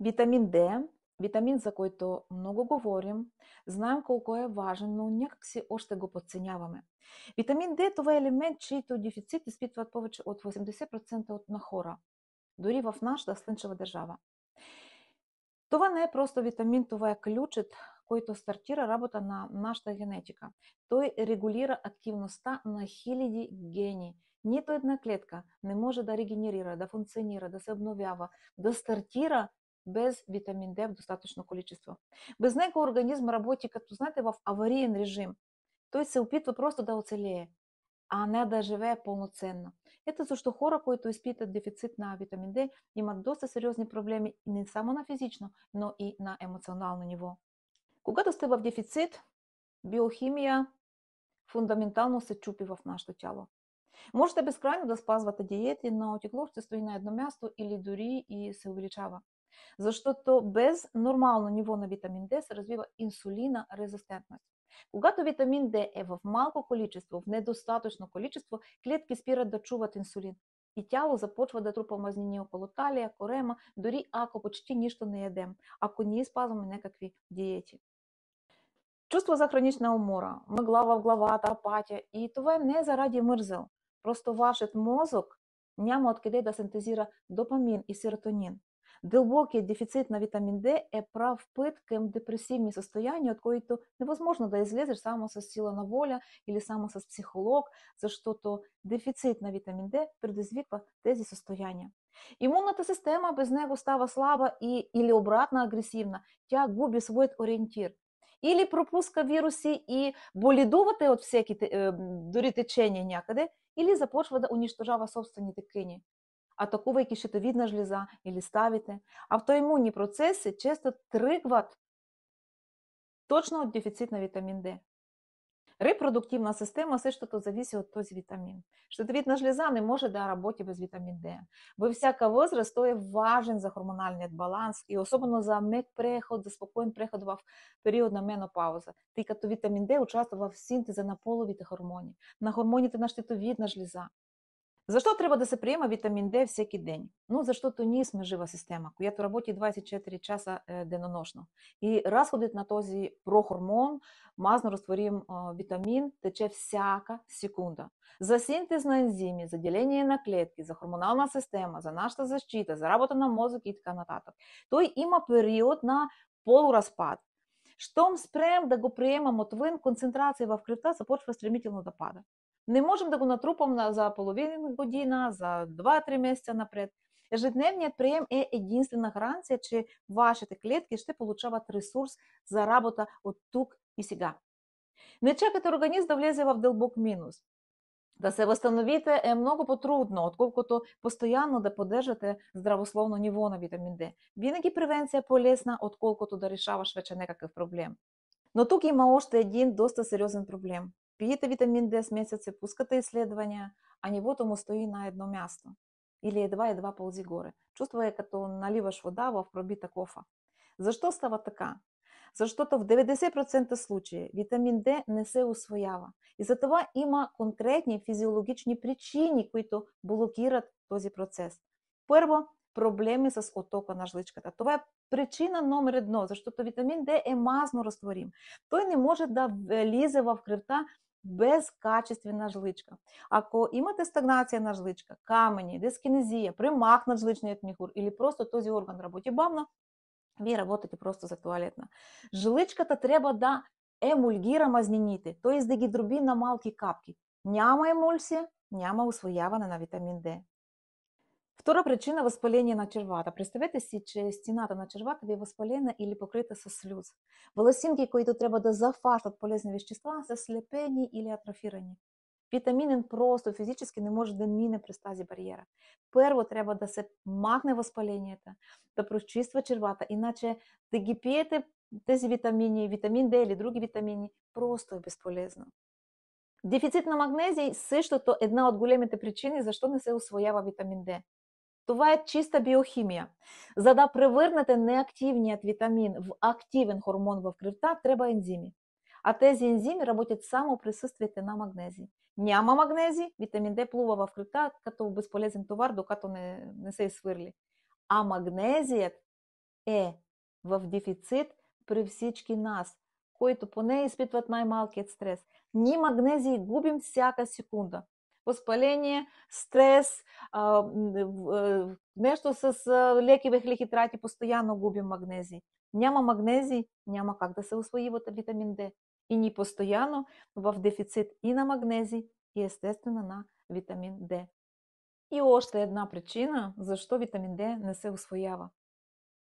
Витамин Д, витамин, за който много говорим, знаем колко е важен, но някакси още го подценяваме. Витамин Д това е елемент, чийто дефицит изпитват повече от 80% на хора, дори в нашата слънчева държава. Това не е просто витамин, това е ключът, който стартира работа на нашата генетика. Той регулира активността на хиляди гени. Нито една клетка не може да регенерира, да функционира, да се обновява, да стартира без витамин Д в достатъчно количество. Без него организм работи като, знаете, в авариен режим. Той се опитва просто да оцелее, а не да живее пълноценно. Ето защо хора, които изпитат дефицит на витамин Д, имат доста сериозни проблеми не само на физично, но и на емоционално ниво. Когато сте в дефицит, биохимия фундаментално се чупи в нашето тяло. Можете безкрайно да спазвате диети, но тегло ще стои на едно място или дори и се увеличава. Защото без нормално ниво на витамин Д се развива инсулина резистентност. Когато витамин Д е в малко количество, в недостатъчно количество, клетки спират да чуват инсулин. И тяло започва да трупа мазнини около талия, корема, дори ако почти нищо не ядем, ако ние спазваме някакви диети. Чувство за хронична умора, мъгла в главата, апатия. И това не е заради мързел. Просто вашият мозък няма откъде да синтезира допамин и серотонин. Дълбокият дефицит на витамин Д е прав път към депресивни състояния, от които невъзможно да излезеш само с сила на воля или само с психолог, защото дефицит на витамин Д предизвиква тези състояния. Имунната система без него става слаба или обратно агресивна. Тя губи своят ориентир. Или пропуска вируси и боледувате от всеки дори течение някъде, или започва да унищожава собствените тъкани, атакувайки щитовидна жлеза или ставите. Автоимунни процеси често тръгват точно от дефицит на витамин Д. Репродуктивна система същото зависи от този витамин. Щитовидна жлеза не може да работи без витамин Д. Във всяка възраст той е важен за хормоналният баланс и особено за мек преход, за спокоен преход в период на менопауза, тъй като витамин Д участва в синтеза на половите хормони, на хормоните на щитовидна жлеза. Защо трябва да се приема витамин Д всеки ден? Ну, защото ние сме жива система, която работи 24 часа денонощно. И разходът на този прохормон, мазно разтворим витамин, тече всяка секунда. За синтез на ензими, за деление на клетки, за хормонална система, за нашата защита, за работа на мозък и така нататък. Той има период на полуразпад. Щом спрем да го приемам отвън, концентрация в кръвта започва стремително да пада. Не можем да го натрупам за половина година, за 2-3 месеца напред. Ежедневният прием е единствена гаранция, че вашите клетки ще получават ресурс за работа от тук и сега. Не чакате организм да влезе в дълбок минус. Да се възстановите е много по-трудно, отколкото постоянно да поддържате здравословно ниво на витамин Д. Винаги превенция е по-лесна, отколкото да решаваш вече някакъв проблем. Но тук има още един доста сериозен проблем. Пиете витамин Д с месеци, пускате изследвания, а нивото му стои на едно място. Или едва пълзи горе. Чувство е като наливаш вода в пробита кофа. Защо става така? Защото в 90% случаи витамин Д не се усвоява. И затова има конкретни физиологични причини, които блокират този процес. Първо, проблеми с оттока на жлъчката. Това е причина номер едно, защото витамин Д е мазно разтворим. Той не може да влиза в кръвта без качествена жлъчка. Ако имате стагнация на жлъчка, камъни, дискинезия, премахнат жлъчният мехур или просто този орган работи бавно, вие работите просто за туалетна. Жлъчката трябва да емулгира мазнините, т.е. да ги дроби на малки капки. Няма емулсия, няма усвояване на витамин Д. Втора причина – възпаление на червата. Представете си, че стената на червата ви е възпалена или покрита с слюз. Волосинки, които трябва да захващат полезни вещества, са слепени или атрофирани. Витаминен просто физически не може да мине през тази бариера. Първо трябва да се махне възпалението, да прочиства червата, иначе да ги пиете тези витамини, витамин Д или други витамини, просто е безполезно. Дефицит на магнезий същото е една от големите причини защо не се усвоява витамин Д. Това е чиста биохимия. За да превърнете неактивният витамин в активен хормон в кръвта, трябва ензими. А тези ензими работят само в присъствието на магнезий. Няма магнезий, витамин Д плува в кръвта като безполезен товар, докато не се изхвърли. А магнезият е в дефицит при всички нас, които поне изпитват най-малкият стрес. Ние магнезий губим всяка секунда. Възпаление, стрес, нещо с леки въглехидрати, постоянно губим магнезий. Няма магнезий, няма как да се усвои витамин D. И ни постоянно в дефицит и на магнезий, и естествено на витамин D. И още една причина, защо витамин D не се усвоява.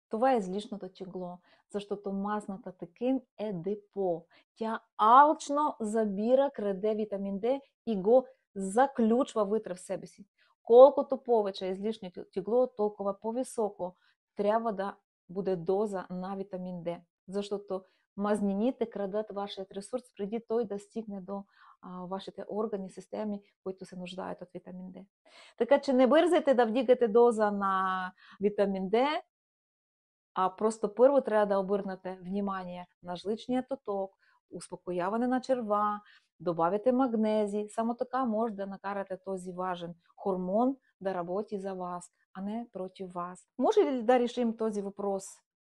Това е излишното тегло, защото масната тъкан е депо. Тя алчно забира, краде витамин D и го заключва вътре в себе си. Колкото повече е излишното тегло, толкова по-високо трябва да буде доза на витамин D. Защото мазнините крадат вашият ресурс преди той да стигне до вашите органи, системи, които се нуждаят от витамин D. Така че не бързайте да вдигате доза на витамин D, а просто първо трябва да обърнете внимание на жличния ток, успокояване на черва, добавяте магнезий. Само така може да накарате този важен хормон да работи за вас, а не против вас. Може ли да решим този въпрос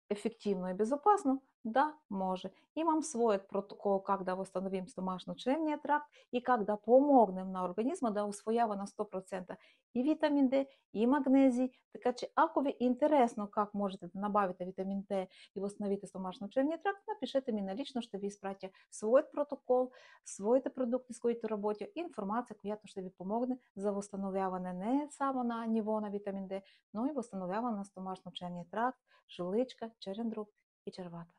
ефективно и безопасно? Да, може. Имам своят протокол как да възстановим стомашно-чревния тракт и как да помогнем на организма да усвоява на 100% и витамин D, и магнезий. Така че ако ви е интересно как можете да набавите витамин D и възстановите стомашно-чревния тракт, напишете ми налично, ще ви изпратя своят протокол, своите продукти, с които работя, информация, която ще ви помогне за възстановяване не само на ниво на витамин D, но и възстановяване на стомашно-чревния тракт, жлъчка, черен дроб и червата.